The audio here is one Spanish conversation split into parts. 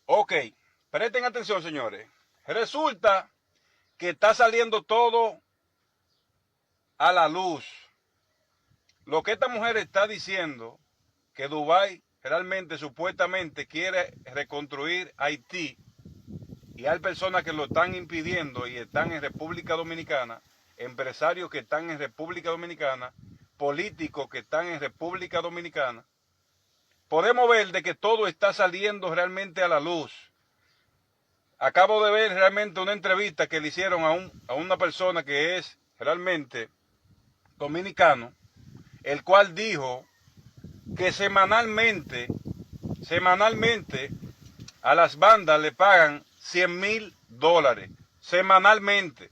Ok, presten atención, señores. Resulta que está saliendo todo a la luz. Lo que esta mujer está diciendo, que Dubái realmente, supuestamente, quiere reconstruir Haití, y hay personas que lo están impidiendo y están en República Dominicana, empresarios que están en República Dominicana, políticos que están en República Dominicana. Podemos ver de que todo está saliendo realmente a la luz. Acabo de ver realmente una entrevista que le hicieron a una persona que es realmente dominicano, el cual dijo que semanalmente a las bandas le pagan $100,000 semanalmente.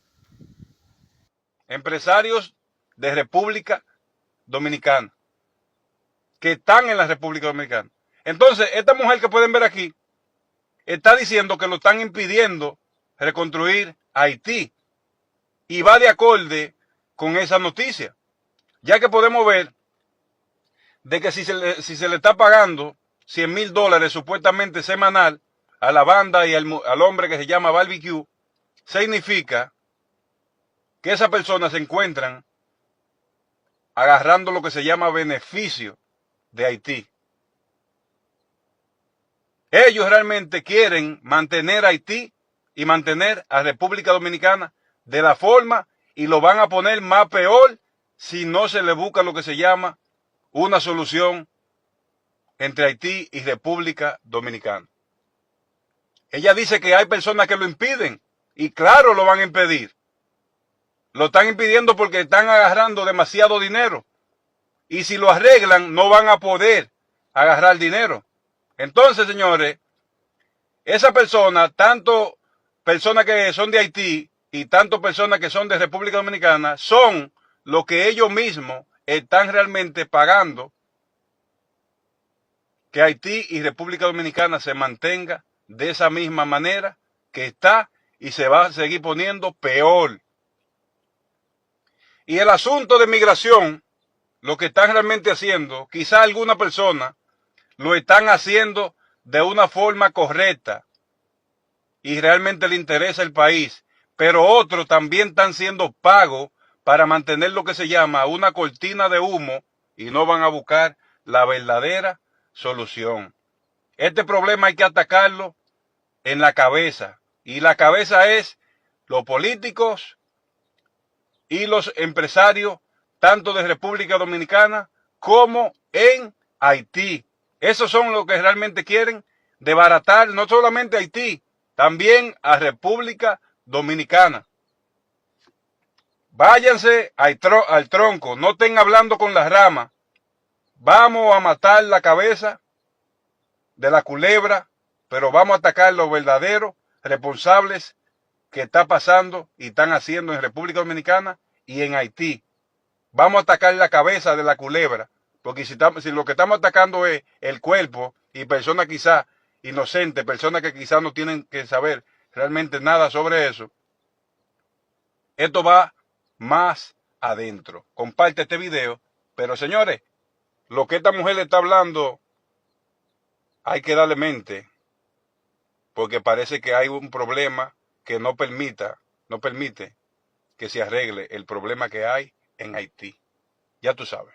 Empresarios de República Dominicana, que están en la República Dominicana. Entonces, esta mujer que pueden ver aquí, está diciendo que lo están impidiendo reconstruir Haití. Y va de acorde con esa noticia, ya que podemos ver de que si se le está pagando $100,000 supuestamente semanal a la banda y al hombre que se llama Barbecue, significa que esas personas se encuentran agarrando lo que se llama beneficio de Haití. Ellos realmente quieren mantener a Haití y mantener a República Dominicana de la forma, y lo van a poner más peor si no se le busca lo que se llama una solución entre Haití y República Dominicana. Ella dice que hay personas que lo impiden, y claro lo van a impedir. Lo están impidiendo porque están agarrando demasiado dinero, y si lo arreglan no van a poder agarrar dinero. Entonces, señores, esa persona, tanto personas que son de Haití y tanto personas que son de República Dominicana, son lo que ellos mismos están realmente pagando que Haití y República Dominicana se mantenga de esa misma manera que está, y se va a seguir poniendo peor. Y el asunto de migración, lo que están realmente haciendo, quizá alguna persona lo están haciendo de una forma correcta y realmente le interesa el país, pero otros también están siendo pagos para mantener lo que se llama una cortina de humo, y no van a buscar la verdadera solución. Este problema hay que atacarlo en la cabeza, y la cabeza es los políticos y los empresarios, tanto de República Dominicana como en Haití. Esos son los que realmente quieren desbaratar no solamente a Haití, también a República Dominicana. Váyanse al tronco, no estén hablando con las ramas. Vamos a matar la cabeza de la culebra, pero vamos a atacar los verdaderos responsables que está pasando y están haciendo en República Dominicana y en Haití. Vamos a atacar la cabeza de la culebra, porque si lo que estamos atacando es el cuerpo, y personas quizás inocentes, personas que quizás no tienen que saber realmente nada sobre eso, esto va más adentro. Comparte este video, pero señores, lo que esta mujer le está hablando, hay que darle mente, porque parece que hay un problema que no permite que se arregle el problema que hay en Haití. Ya tú sabes.